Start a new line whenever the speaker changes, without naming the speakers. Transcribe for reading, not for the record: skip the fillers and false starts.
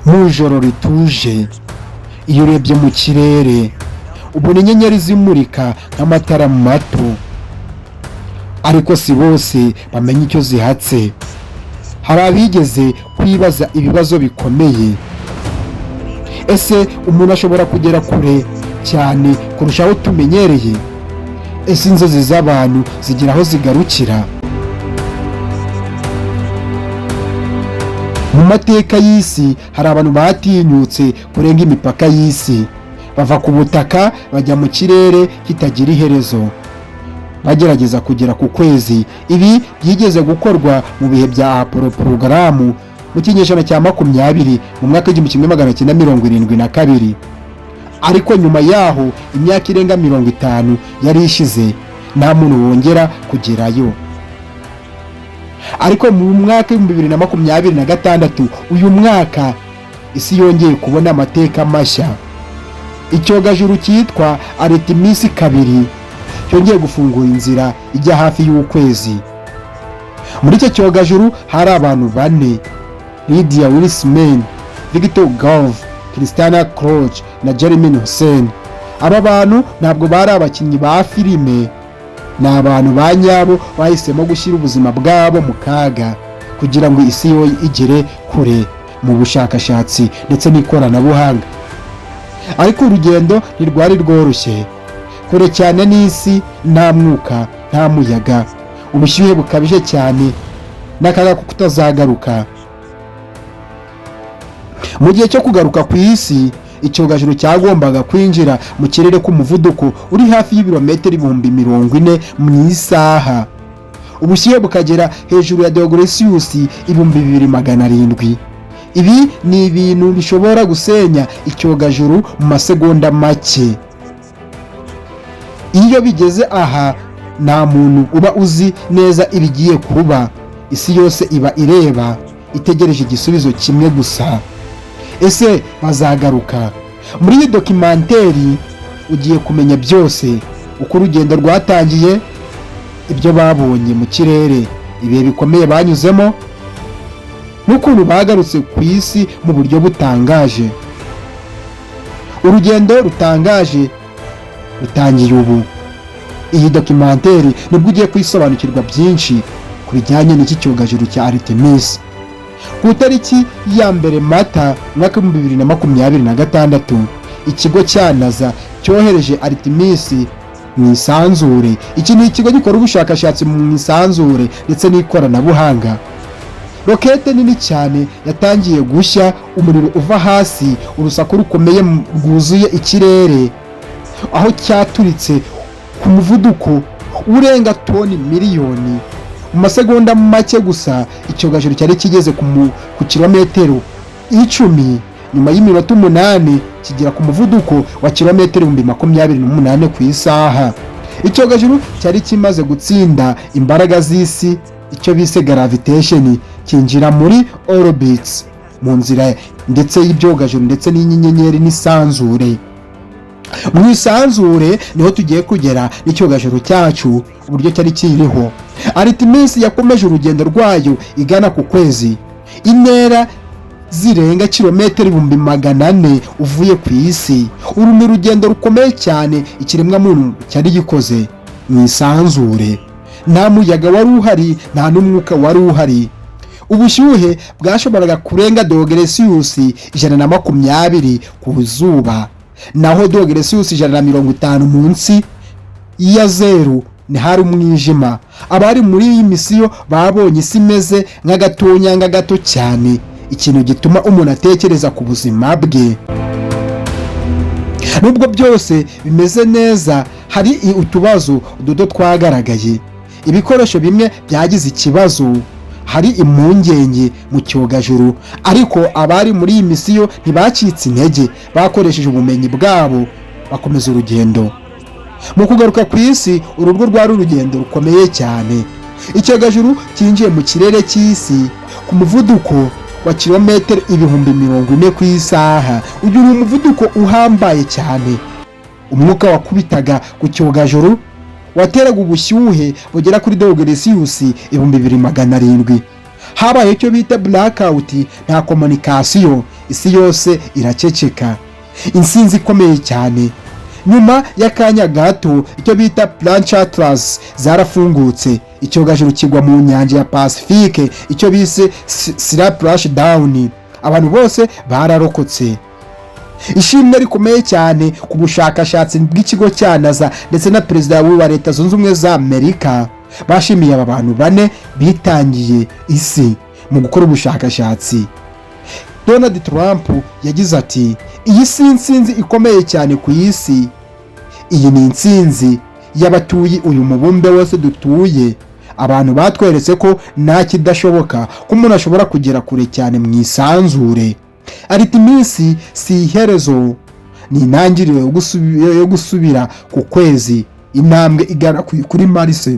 mu ijoro rituje. Iyo urebye mu kirere ubona inyenyeri zimurika nk'amatara mato, ariko si bose bamenya icyo zihatse. Hari abigeze kwibaza ibibazo bikomeye. Ese umuntu ashobora kugera kure cyane kurushaho tumenyereye? Ese inzozi z'abantu zigira aho zigarukira? Mu mateka y'isi hari abantu batinyutse kurenga imipaka y'isi, bava ku butaka bajya mu kirere kitagira iherezo, bagerageza kugera ku kwezi. Ibi byigeze gukorwa mu bihe bya Apollo porogaramu mu kinyejana cya 20 mu mwaka w'1972, ariko nyuma yaho imyaka irenga 50 yari ishize nta muntu wongera kugerayo. Ariko mu mwaka w'2026 uyu mwaka isi yongeye kubona amateka mashya. Icyogajuru cyitwa Artimes 2 cyongeye gufungura inzira ijya hafi y'ukwezi. Muri icyo cyogajuru hari abantu 4: Lydia Willisman, Victor Gove, Christina Kroch na Jeremy Hussein. Aba bantu ntabwo bari abakinnyi ba filime, ni abantu ba nyabo bahisemo gushyira ubuzima bwabo mu kaga kugira ngo isi yo igere kure mu bushakashatsi ndetse n'ikoranabuhanga. Ariko urugendo ntirwari rworoshye. Kure cyane n'isi, nta mwuka, nta muyaga, ubushyuhe bukabije cyane n'akaga ko kutazagaruka. Mu gihe cyo kugaruka ku isi, icyogajuru cyagombaga kwinjira mu kirere ku muvuduko uri hafi y'ibirometero 40,000 mu isaha. Ubushyuhe bukagera hejuru ya degrees 2,700. Ibi ni ibintu bishobora gusenya icyogajuru mu masegonda make. Iyo bigeze aha, nta muntu uba uzi neza ibigiye kuba. Isi yose iba ireba, itegereje igisubizo kimwe gusa: ese bazagaruka? Muri iyi dokimenteri ugiye kumenya byose: uko urugendo rwatangiye, ibyo babonye mu kirere, ibihe bikomeye banyuzemo, n'ukuntu bagarutse ku isi mu buryo butangaje. Urugendo rutangaje rutangiye ubu. Iyi dokimenteri nibwo ugiye kwisobanukirwa byinshi ku bijyanye n'iki cyogajuru cya Artimes. Ku itariki ya 1 Mata mwaka 2026, ikigo cya NASA cyohereje Artimes mu isanzure. Iki ni ikigo gikora ubushakashatsi mu isanzure ndetse n'ikoranabuhanga. Rokete nini cyane yatangiye gushya, umuriro uva hasi, urusaku rukomeye rwuzuye ikirere, aho cyaturitse ku muvuduko urenga toni miliyoni. Mu masegonda make gusa, icyogajuru cyari kigeze ku kilometero 10. Nyuma y'iminota 8 kigera ku muvuduko wa kilometero 28 ku isaha. Icyogajuru cyari kimaze gutsinda imbaraga z'isi, icyo bise gravitation, kinjira muri orbits, mu nzira ndetse y'ibyogajuru ndetse n'inyenyeri n'isanzure. Mu isanzure niho tugiye kugera n'icyogajuru cyacu uburyo cyari kiriho. Artimes yakomeje urugendo rwayo igana ku kwezi, intera zirenga kilometero 400 uvuye ku isi. Uru ni urugendo rukomeye cyane ikiremwa muntu cyari gikoze mu isanzure. Nta muyaga wari uhari, nta n'umwuka wari uhari. Ubushyuhe bwashoboraga kurenga degrees 120 ku zuba, naho degrees 150 munsi ya zero ni hari umwijima. Abari muri iyi misiyo babonye isi imeze nk'agatonyanga gato cyane, ikintu gituma umuntu atekereza ku buzima bwe. Nubwo byose bimeze neza, hari utubazo duto twagaragaye. Ibikoresho bimwe byagize ikibazo, hari impungenge mu cyogajuru, ariko abari muri iyi misiyo ntibacitse intege, bakoresheje ubumenyi bwabo bakomeza urugendo. Mu kugaruka ku isi, ururwo rwari urugendo rukomeye cyane. Icyogajuru cyinjiye mu kirere cy'isi ku muvuduko wa kilometero 40,000 ku isaha. Uyu ni umuvuduko uhambaye cyane. Umwuka wakubitaga ku cyogajuru wateraga ubushyuhe bugera kuri degrees 2,700. Habaye icyo bita blackout, nta communication, isi yose iraceceka. Intsinzi ikomeye cyane. Nyuma y'akanya gato icyo bita Planche Atlas zarafungutse, icyogajuru kigwa mu nyanja ya Pacifique, icyo bise Splashdown. Abantu bose bararokotse. Ishimwe rikomeye cyane ku bushakashatsi bw'ikigo cya NASA ndetse na perezida wa Leta Zunze Ubumwe za Amerika bashimiye aba bantu bane bitangiye isi mu gukora ubushakashatsi. Donald Trump yagize ati, iyi si intsinzi ikomeye cyane ku isi. Iyi ni intsinzi y'abatuye uyu mubumbe wose dutuye. Abantu batweretse ko nta kidashoboka, ko umuntu ashobora kugera kure cyane mu isanzure. Artimes si iherezo, ni intangiriro yo gusubira ku kwezi, intambwe igana kuri Mars.